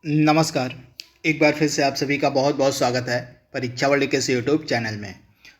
नमस्कार। एक बार फिर से आप सभी का बहुत बहुत स्वागत है परीक्षा वर्ल्ड के इस यूट्यूब चैनल में।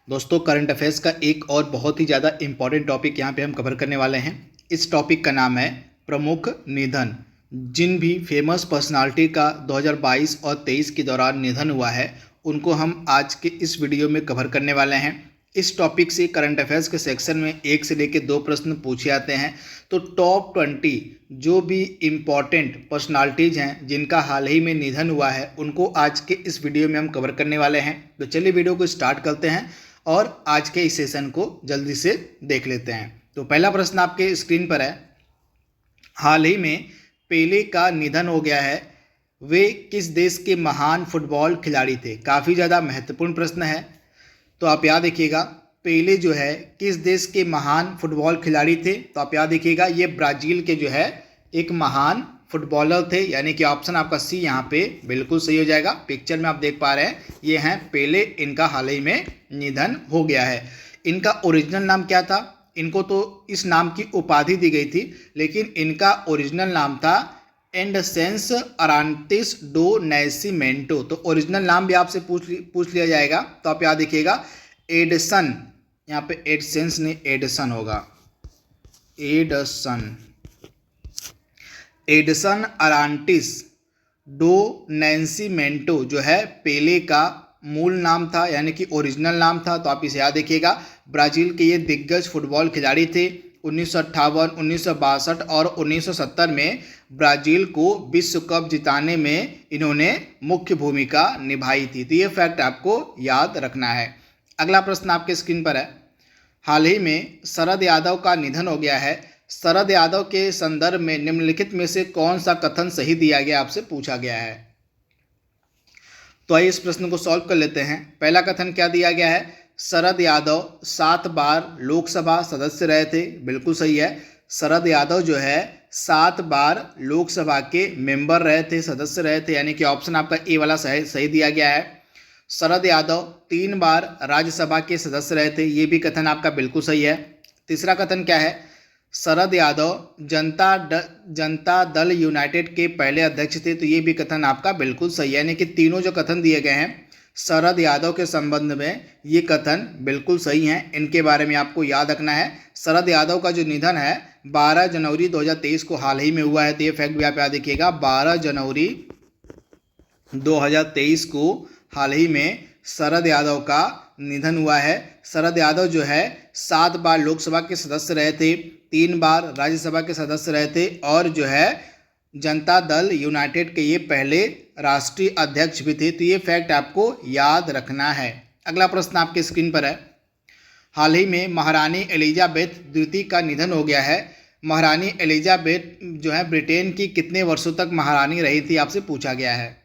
दोस्तों, करंट अफेयर्स का एक और बहुत ही ज़्यादा इम्पॉर्टेंट टॉपिक यहाँ पे हम कवर करने वाले हैं। इस टॉपिक का नाम है प्रमुख निधन। जिन भी फेमस पर्सनालिटी का 2022 और 23 के दौरान निधन हुआ है, उनको हम आज के इस वीडियो में कवर करने वाले हैं। इस टॉपिक से करंट अफेयर्स के सेक्शन में 1 से लेकर 2 प्रश्न पूछे जाते हैं। तो टॉप 20 जो भी इम्पॉर्टेंट पर्सनालिटीज़ हैं जिनका हाल ही में निधन हुआ है, उनको आज के इस वीडियो में हम कवर करने वाले हैं। तो चलिए वीडियो को स्टार्ट करते हैं और आज के इस सेशन को जल्दी से देख लेते हैं। तो पहला प्रश्न आपके स्क्रीन पर है, हाल ही में पेले का निधन हो गया है, वे किस देश के महान फुटबॉल खिलाड़ी थे? काफ़ी ज़्यादा महत्वपूर्ण प्रश्न है। तो आप याद रखिएगा, पेले जो है किस देश के महान फुटबॉल खिलाड़ी थे? तो आप याद रखिएगा, ये ब्राज़ील के जो है एक महान फुटबॉलर थे, यानी कि ऑप्शन आपका सी यहाँ पे बिल्कुल सही हो जाएगा। पिक्चर में आप देख पा रहे हैं, ये हैं पेले, इनका हाल ही में निधन हो गया है। इनका ओरिजिनल नाम क्या था? इनको तो इस नाम की उपाधि दी गई थी, लेकिन इनका ओरिजिनल नाम था एंडसेंस अरांटिस डो नैसिमेंटो। तो ओरिजिनल नाम भी आपसे पूछ लिया जाएगा, तो आप याद रखिएगा एडसन, यहाँ पे एडसेंस नहीं एडसन होगा, एडसन अरांटिस डो नैसिमेंटो जो है पेले का मूल नाम था, यानी कि ओरिजिनल नाम था। तो आप इसे याद रखिएगा। ब्राज़ील के ये दिग्गज फुटबॉल खिलाड़ी थे। 1958, 1962 और 1970 में ब्राज़ील को विश्व कप जिताने में इन्होंने मुख्य भूमिका निभाई थी। तो ये फैक्ट आपको याद रखना है। अगला प्रश्न आपके स्क्रीन पर है, हाल ही में शरद यादव का निधन हो गया है, शरद यादव के संदर्भ में निम्नलिखित में से कौन सा कथन सही दिया गया, आपसे पूछा गया है। तो आइए इस प्रश्न को सॉल्व कर लेते हैं। पहला कथन क्या दिया गया है? शरद यादव 7 बार लोकसभा सदस्य रहे थे। बिल्कुल सही है। शरद यादव जो है 7 बार लोकसभा के मेंबर रहे थे, सदस्य रहे थे, यानी कि ऑप्शन आपका ए वाला सही दिया गया है। शरद यादव 3 बार राज्यसभा के सदस्य रहे थे, ये भी कथन आपका बिल्कुल सही है। तीसरा कथन क्या है? शरद यादव जनता दल यूनाइटेड के पहले अध्यक्ष थे, तो ये भी कथन आपका बिल्कुल सही है। यानी कि तीनों जो कथन दिए गए हैं शरद यादव के संबंध में, ये कथन बिल्कुल सही हैं। इनके बारे में आपको याद रखना है। शरद यादव का जो निधन है 12 जनवरी 2023 को हाल ही में हुआ है, तो ये फैक्ट भी आप याद रखिएगा। 12 जनवरी 2023 को हाल ही में शरद यादव का निधन हुआ है। शरद यादव जो है 7 बार लोकसभा के सदस्य रहे थे, 3 बार राज्यसभा के सदस्य रहे थे, और जो है जनता दल यूनाइटेड के ये पहले राष्ट्रीय अध्यक्ष भी थे। तो ये फैक्ट आपको याद रखना है। अगला प्रश्न आपके स्क्रीन पर है, हाल ही में महारानी एलिजाबेथ द्वितीय का निधन हो गया है। महारानी एलिजाबेथ जो है ब्रिटेन की कितने वर्षों तक महारानी रही थी, आपसे पूछा गया है।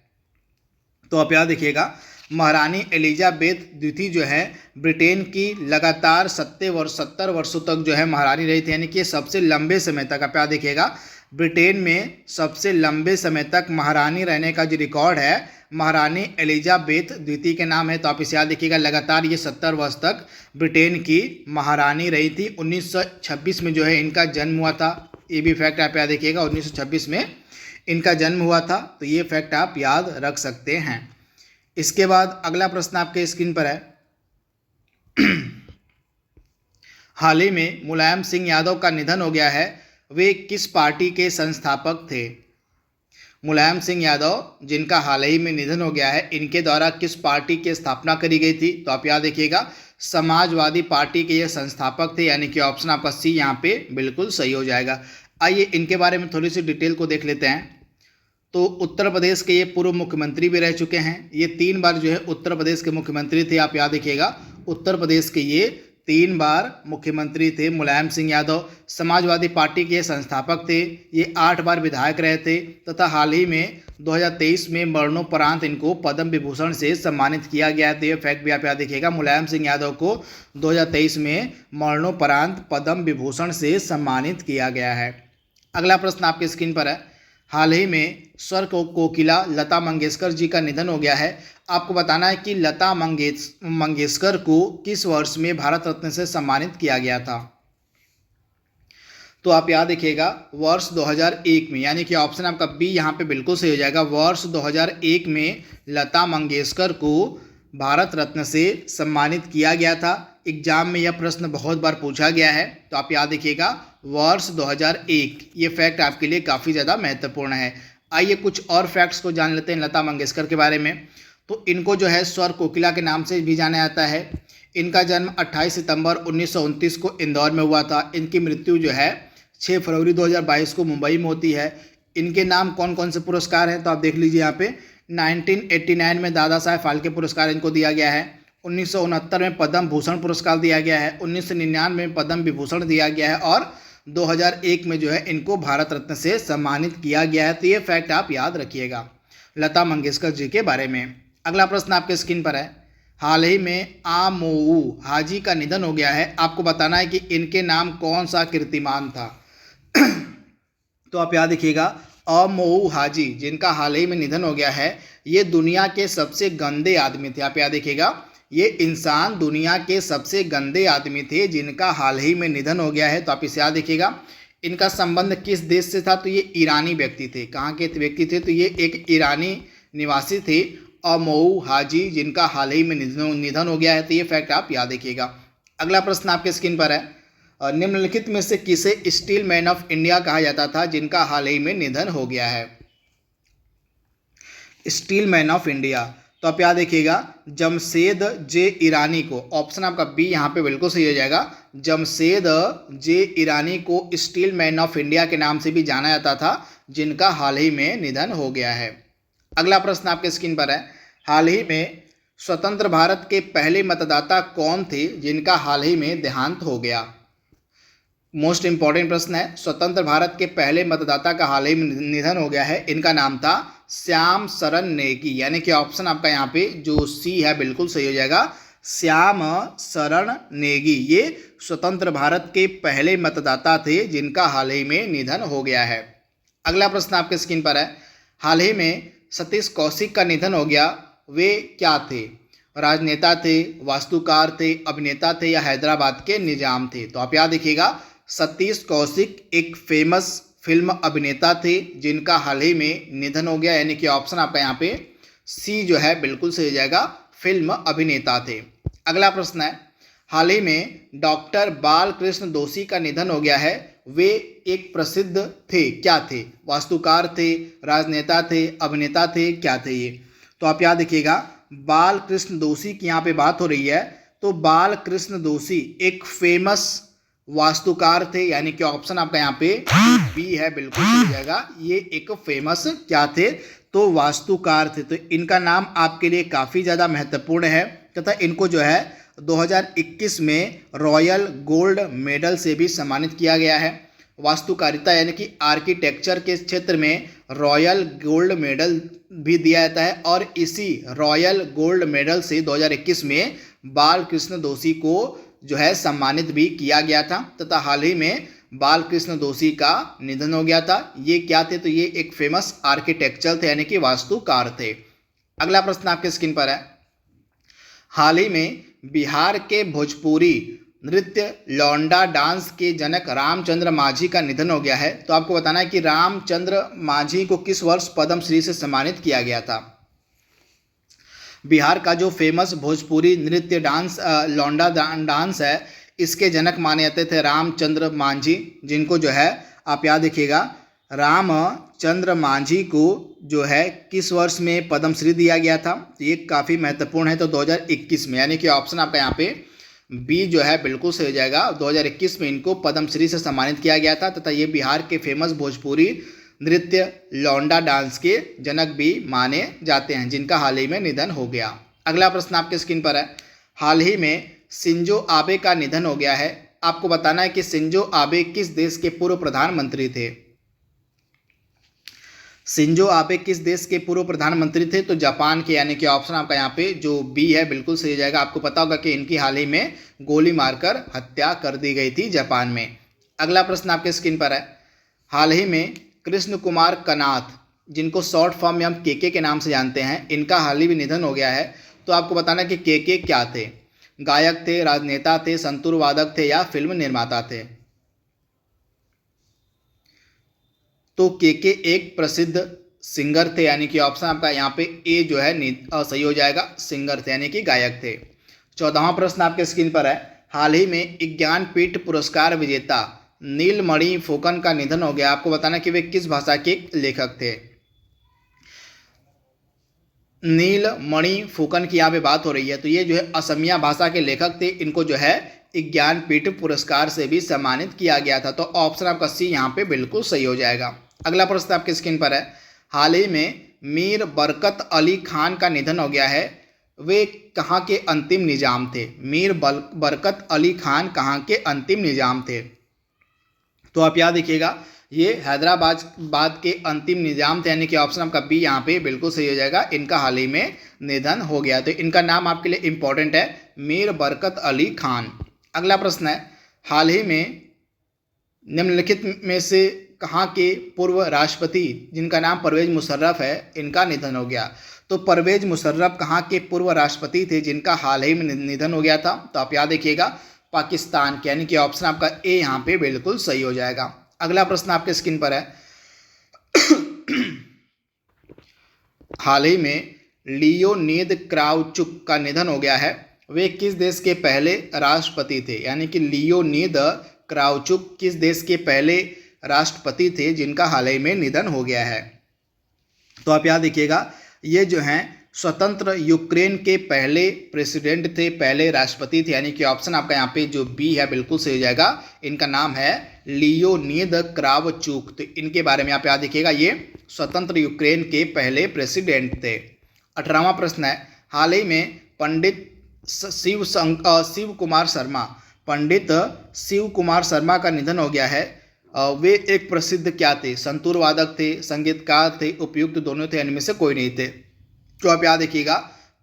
तो आप याद रखिएगा, महारानी एलिजाबेथ द्वितीय जो है ब्रिटेन की लगातार 70 वर्षों तक जो है महारानी रही थी, यानी कि सबसे लंबे समय तक। आप याद देखिएगा, ब्रिटेन में सबसे लंबे समय तक महारानी रहने का जो रिकॉर्ड है महारानी एलिजाबेथ द्वितीय के नाम है। तो आप इसे याद देखिएगा, लगातार ये 70 वर्ष तक ब्रिटेन की महारानी रही थी। 1926 में जो है इनका जन्म हुआ था, ये भी फैक्ट आप याद देखिएगा। 1926 में इनका जन्म हुआ था, तो ये फैक्ट आप याद रख सकते हैं। इसके बाद अगला प्रश्न आपके स्क्रीन पर है, हाल ही में मुलायम सिंह यादव का निधन हो गया है, वे किस पार्टी के संस्थापक थे? मुलायम सिंह यादव जिनका हाल ही में निधन हो गया है, इनके द्वारा किस पार्टी की स्थापना करी गई थी? तो आप याद रखिएगा, समाजवादी पार्टी के ये संस्थापक थे, यानी कि ऑप्शन आपका सी यहाँ पे बिल्कुल सही हो जाएगा। आइए इनके बारे में थोड़ी सी डिटेल को देख लेते हैं। तो उत्तर प्रदेश के ये पूर्व मुख्यमंत्री भी रह चुके हैं। ये 3 बार जो है उत्तर प्रदेश के मुख्यमंत्री थे। आप याद रखिएगा, उत्तर प्रदेश के ये 3 बार मुख्यमंत्री थे मुलायम सिंह यादव। समाजवादी पार्टी के संस्थापक थे। ये 8 बार विधायक रहे थे, तथा हाल ही में 2023 में मरणोपरांत इनको पद्म विभूषण से सम्मानित किया गया। तो ये फैक्ट भी आप याद रखिएगा, मुलायम सिंह यादव को 2023 में मरणोपरांत पद्म विभूषण से सम्मानित किया गया है। अगला प्रश्न आपके स्क्रीन पर है, हाल ही में स्वर कोकिला लता मंगेशकर जी का निधन हो गया है। आपको बताना है कि लता मंगेशकर को किस वर्ष में भारत रत्न से सम्मानित किया गया था। तो आप याद रखिएगा वर्ष 2001 में, यानी कि ऑप्शन आपका बी यहाँ पे बिल्कुल सही हो जाएगा। वर्ष 2001 में लता मंगेशकर को भारत रत्न से सम्मानित किया गया था। एग्जाम में यह प्रश्न बहुत बार पूछा गया है, तो आप याद रखिएगा वर्ष 2001। ये फैक्ट आपके लिए काफ़ी ज़्यादा महत्वपूर्ण है। आइए कुछ और फैक्ट्स को जान लेते हैं लता मंगेशकर के बारे में। तो इनको जो है स्वर कोकिला के नाम से भी जाना जाता है। इनका जन्म 28 सितंबर 1929 को इंदौर में हुआ था। इनकी मृत्यु जो है 6 फरवरी 2022 को मुंबई में होती है। इनके नाम कौन कौन से पुरस्कार हैं तो आप देख लीजिए यहाँ पे। 1989 में दादा साहेब फाल्के पुरस्कार इनको दिया गया है। 1969 में पद्म भूषण पुरस्कार दिया गया है। 1999 में पद्म विभूषण दिया गया है और 2001 में जो है इनको भारत रत्न से सम्मानित किया गया है। तो ये फैक्ट आप याद रखिएगा लता मंगेशकर जी के बारे में। अगला प्रश्न आपके स्क्रीन पर है। हाल ही में आमोऊ हाजी का निधन हो गया है। आपको बताना है कि इनके नाम कौन सा कीर्तिमान था। तो आप याद रखिएगा अमोऊ हाजी जिनका हाल ही में निधन हो गया है, ये दुनिया के सबसे गंदे आदमी थे। आप याद रखिएगा ये इंसान दुनिया के सबसे गंदे आदमी थे जिनका हाल ही में निधन हो गया है। तो आप इसे याद रखिएगा। इनका संबंध किस देश से था तो ये ईरानी व्यक्ति थे। कहाँ के व्यक्ति थे तो ये एक ईरानी निवासी थे अमोऊ हाजी जिनका हाल ही में निधन हो गया है। तो ये फैक्ट आप याद रखिएगा। अगला प्रश्न आपके स्क्रीन पर है। निम्नलिखित में से किसे स्टील मैन ऑफ इंडिया कहा जाता था जिनका हाल ही में निधन हो गया है। स्टील मैन ऑफ इंडिया, तो आप याद रखिएगा जमशेद जे ईरानी को। ऑप्शन आपका बी यहाँ पे बिल्कुल सही हो जाएगा। जमशेद जे ईरानी को स्टील मैन ऑफ इंडिया के नाम से भी जाना जाता था जिनका हाल ही में निधन हो गया है। अगला प्रश्न आपके स्क्रीन पर है। हाल ही में स्वतंत्र भारत के पहले मतदाता कौन थे जिनका हाल ही में देहांत हो गया। मोस्ट इंपॉर्टेंट प्रश्न है। स्वतंत्र भारत के पहले मतदाता का हाल ही में निधन हो गया है। इनका नाम था श्याम शरण नेगी, यानी कि ऑप्शन आपका यहाँ पे जो सी है बिल्कुल सही हो जाएगा। श्याम शरण नेगी ये स्वतंत्र भारत के पहले मतदाता थे जिनका हाल ही में निधन हो गया है। अगला प्रश्न आपके स्क्रीन पर है। हाल ही में सतीश कौशिक का निधन हो गया, वे क्या थे। राजनेता थे, वास्तुकार थे, अभिनेता थे या हैदराबाद के निजाम थे। तो आप याद रखिएगा सतीश कौशिक एक फेमस फिल्म अभिनेता थे जिनका हाल ही में निधन हो गया, यानी कि ऑप्शन आपका यहाँ पे सी जो है बिल्कुल सही हो जाएगा, फिल्म अभिनेता थे। अगला प्रश्न है। हाल ही में डॉक्टर बालकृष्ण दोषी का निधन हो गया है, वे एक प्रसिद्ध थे, क्या थे। वास्तुकार थे, राजनेता थे, अभिनेता थे, क्या थे ये। तो आप याद रखिएगा बालकृष्ण दोषी की यहाँ पे बात हो रही है। तो बालकृष्ण दोषी एक फेमस वास्तुकार थे, यानी कि ऑप्शन आपका यहाँ पे बी है बिल्कुल सही हो जाएगा। ये एक फेमस क्या थे तो वास्तुकार थे। तो इनका नाम आपके लिए काफ़ी ज़्यादा महत्वपूर्ण है तथा इनको जो है 2021 में रॉयल गोल्ड मेडल से भी सम्मानित किया गया है। वास्तुकारिता यानी कि आर्किटेक्चर के क्षेत्र में रॉयल गोल्ड मेडल भी दिया जाता है और इसी रॉयल गोल्ड मेडल से 2021 में बालकृष्ण दोषी को जो है सम्मानित भी किया गया था तथा हाल ही में बालकृष्ण दोषी का निधन हो गया था। ये क्या थे तो ये एक फेमस आर्किटेक्चर थे, यानी कि वास्तुकार थे। अगला प्रश्न आपके स्क्रीन पर है। हाल ही में बिहार के भोजपुरी नृत्य लौंडा डांस के जनक रामचंद्र मांझी का निधन हो गया है। तो आपको बताना है कि रामचंद्र मांझी को किस वर्ष पद्म श्री से सम्मानित किया गया था। बिहार का जो फेमस भोजपुरी नृत्य डांस लौंडा डांस है, इसके जनक माने जाते थे रामचंद्र मांझी, जिनको जो है आप याद रखिएगा रामचंद्र मांझी को जो है किस वर्ष में पद्मश्री दिया गया था। तो ये काफ़ी महत्वपूर्ण है। तो 2021 में, यानी कि ऑप्शन आपका यहाँ पे बी जो है बिल्कुल सही हो जाएगा। 2021 में इनको पद्मश्री से सम्मानित किया गया था तथा ये बिहार के फेमस भोजपुरी नृत्य लौंडा डांस के जनक भी माने जाते हैं जिनका हाल ही में निधन हो गया। अगला प्रश्न आपके स्क्रीन पर है। हाल ही में शिंजो आबे का निधन हो गया है। आपको बताना है कि शिंजो आबे किस देश के पूर्व प्रधानमंत्री थे। शिंजो आबे किस देश के पूर्व प्रधानमंत्री थे तो जापान के, यानी कि ऑप्शन आपका यहाँ पे जो बी है बिल्कुल सही हो जाएगा। आपको पता होगा कि इनकी हाल ही में गोली मारकर हत्या कर दी गई थी जापान में। अगला प्रश्न आपके स्क्रीन पर है। हाल ही में कृष्ण कुमार कनाथ, जिनको शॉर्ट फॉर्म में हम के नाम से जानते हैं, इनका हाल ही में निधन हो गया है। तो आपको बताना कि के क्या थे। गायक थे, राजनेता थे, संतूर वादक थे या फिल्म निर्माता थे। तो के एक प्रसिद्ध सिंगर थे, यानी कि ऑप्शन आपका यहाँ पे ए जो है सही हो जाएगा, सिंगर थे यानी कि गायक थे। 14वां प्रश्न आपके स्क्रीन पर है, हाल ही में ज्ञानपीठ पुरस्कार विजेता नीलमणि फुकन का निधन हो गया। आपको बताना कि वे किस भाषा के लेखक थे। नीलमणि फुकन की यहाँ पे बात हो रही है, तो ये जो है असमिया भाषा के लेखक थे। इनको जो है ज्ञानपीठ पुरस्कार से भी सम्मानित किया गया था। तो ऑप्शन आपका सी यहाँ पे बिल्कुल सही हो जाएगा। अगला प्रश्न आपके स्क्रीन पर है, हाल ही में मीर बरकत अली खान का निधन हो गया है। वे कहाँ के अंतिम निजाम थे? मीर बरकत अली खान कहाँ के अंतिम निजाम थे? तो आप याद रखिएगा, ये हैदराबाद के अंतिम निजाम थे, यानी कि ऑप्शन आपका बी यहाँ पे बिल्कुल सही हो जाएगा। इनका हाल ही में निधन हो गया, तो इनका नाम आपके लिए इंपॉर्टेंट है, मीर बरकत अली खान। अगला प्रश्न है, हाल ही में निम्नलिखित में से कहाँ के पूर्व राष्ट्रपति जिनका नाम परवेज मुशर्रफ है, इनका निधन हो गया? तो परवेज मुशर्रफ कहाँ के पूर्व राष्ट्रपति थे जिनका हाल ही में निधन हो गया था? तो आप याद रखिएगा, पाकिस्तान के, यानी कि ऑप्शन आपका ए यहाँ पे बिल्कुल सही हो जाएगा। अगला प्रश्न आपके स्क्रीन पर है, हाल ही में लियोनीद क्राउचुक का निधन हो गया है। वे किस देश के पहले राष्ट्रपति थे? यानी कि लियोनीद क्राउचुक किस देश के पहले राष्ट्रपति थे जिनका हाल ही में निधन हो गया है? तो आप याद रखिएगा, ये जो हैं स्वतंत्र यूक्रेन के पहले प्रेसिडेंट थे, पहले राष्ट्रपति थे, यानी कि ऑप्शन आपका यहाँ पे जो बी है बिल्कुल सही हो जाएगा। इनका नाम है लियोनीद क्रावचुक। तो इनके बारे में आप याद रखिएगा, ये स्वतंत्र यूक्रेन के पहले प्रेसिडेंट थे। 18वां प्रश्न है, हाल ही में पंडित शिव कुमार शर्मा का निधन हो गया है। वे एक प्रसिद्ध क्या थे? संतूर वादक थे, संगीतकार थे, उपयुक्त दोनों थे, इनमें से कोई नहीं थे। तो आप याद रखिएगा,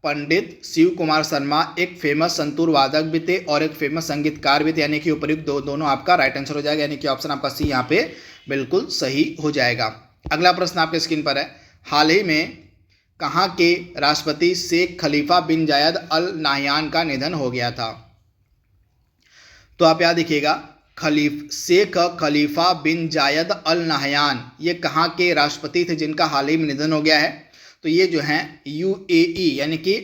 पंडित शिव कुमार शर्मा एक फेमस संतूर वादक भी थे और एक फेमस संगीतकार भी थे, यानी कि उपयुक्त दोनों आपका राइट आंसर हो जाएगा, यानी कि ऑप्शन आपका सी यहाँ पे बिल्कुल सही हो जाएगा। अगला प्रश्न आपके स्क्रीन पर है, हाल ही में कहाँ के राष्ट्रपति शेख खलीफा बिन जायद अल नाहयान का निधन हो गया था? तो आप याद रखिएगा, शेख खलीफा बिन जायद अल नाहयान ये कहाँ के राष्ट्रपति थे जिनका हाल ही में निधन हो गया है? तो ये जो हैं UAE यानी कि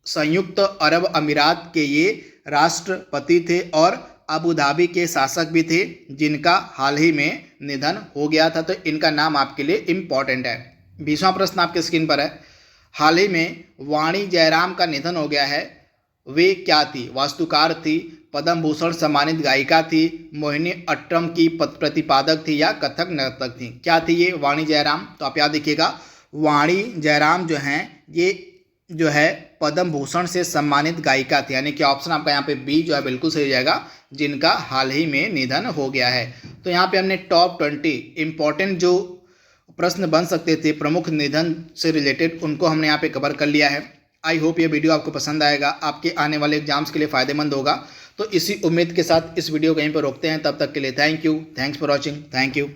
संयुक्त अरब अमीरात के ये राष्ट्रपति थे और अबू धाबी के शासक भी थे जिनका हाल ही में निधन हो गया था। तो इनका नाम आपके लिए इम्पॉर्टेंट है। 20वां प्रश्न आपके स्क्रीन पर है, हाल ही में वाणी जयराम का निधन हो गया है। वे क्या थी? वास्तुकार थी, पद्म भूषण सम्मानित गायिका थी, मोहिनी अट्टम की प्रतिपादक थी या कथक नर्तक थी? क्या थी ये वाणी जयराम? तो आप याद रखिएगा, वाणी जयराम जो हैं ये जो है पद्म भूषण से सम्मानित गायिका थी, यानी कि ऑप्शन आपका यहाँ पे बी जो है बिल्कुल सही हो जाएगा, जिनका हाल ही में निधन हो गया है। तो यहाँ पे हमने टॉप 20 इंपॉर्टेंट जो प्रश्न बन सकते थे प्रमुख निधन से रिलेटेड, उनको हमने यहाँ पे कवर कर लिया है। आई होप ये वीडियो आपको पसंद आएगा, आपके आने वाले एग्जाम्स के लिए फ़ायदेमंद होगा। तो इसी उम्मीद के साथ इस वीडियो को यहीं पर रोकते हैं। तब तक के लिए thank you, thanks for watching, thank you.